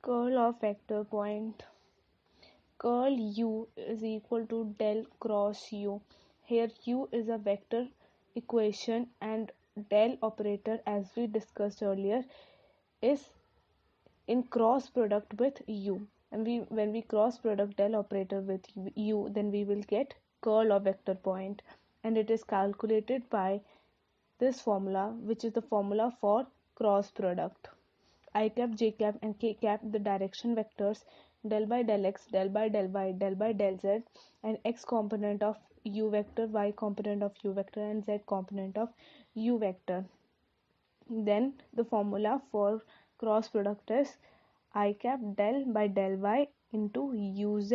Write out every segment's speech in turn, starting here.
Curl of vector point. Curl u is equal to del cross u. Here u is a vector equation and del operator, as we discussed earlier, is in cross product with u, and when we cross product del operator with u, then we will get curl of vector point, and it is calculated by this formula, which is the formula for cross product. I cap, j cap and k cap, the direction vectors, del by del x, del by del y, del by del z, and x component of u vector, y component of u vector, and z component of u vector. Then the formula for cross product is I cap del by del y into uz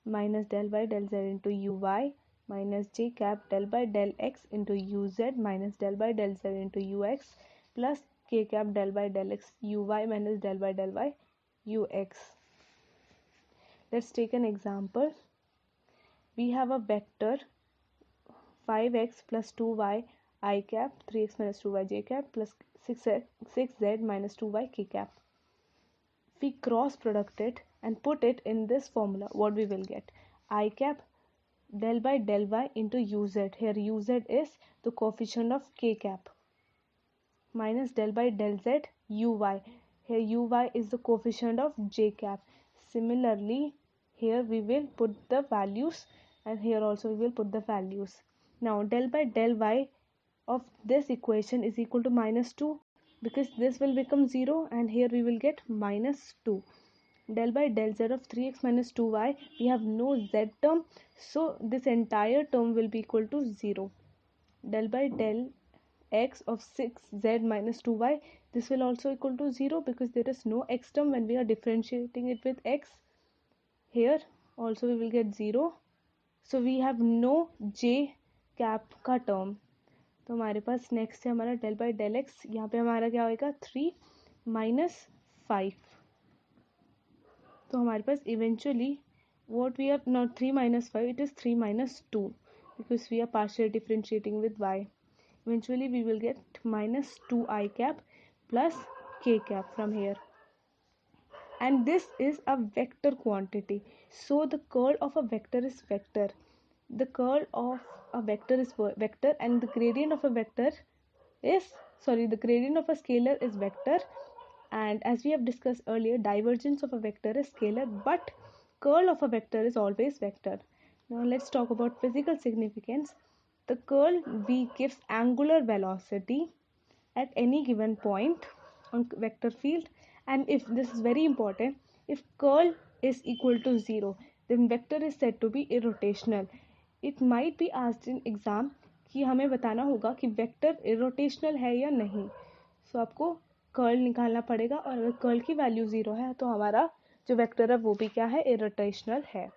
minus del by del z into uy minus j cap del by del x into uz minus del by del z into ux plus k cap del by del x uy minus del by del y ux. Let's take an example. We have a vector 5x plus 2y I cap, 3x minus 2y j cap plus 6z minus 2y k cap. If we cross product it and put it in this formula, what we will get? I cap del by del y into uz. Here uz is the coefficient of k cap, minus del by del z uy. Here uy is the coefficient of j cap. Similarly, here we will put the values, and here also we will put the values. Now del by del y of this equation is equal to minus 2, because this will become 0, and here we will get minus 2. Del by del z of 3x minus 2y, we have no z term, so this entire term will be equal to 0. Del by del x of 6z minus 2y, this will also equal to 0, because there is no x term when we are differentiating it with x. Here also we will get 0, so we have no j cap का term. तो हमारे पास next है हमारा del by del x. यहाँ पे हमारा क्या होएगा 3 minus 5. तो हमारे पास eventually what we have, not 3 minus 5, it is 3 minus 2, because we are partially differentiating with y. Eventually we will get minus 2 I cap plus k cap from here, and this is a vector quantity, so the curl of a vector is vector. The curl of a vector is vector, and the gradient of a vector is, the gradient of a scalar is vector, and as we have discussed earlier, divergence of a vector is scalar, but curl of a vector is always vector. Now let's talk about physical significance. The curl v gives angular velocity at any given point on vector field, and if this is very important, if curl is equal to 0, then vector is said to be irrotational. It might be asked in exam कि हमें बताना होगा कि vector irrotational है या नहीं. सो आपको curl निकालना पड़ेगा, और अगर कर्ल की वैल्यू 0 है तो हमारा जो वेक्टर है वो भी क्या है, इरोटेशनल है.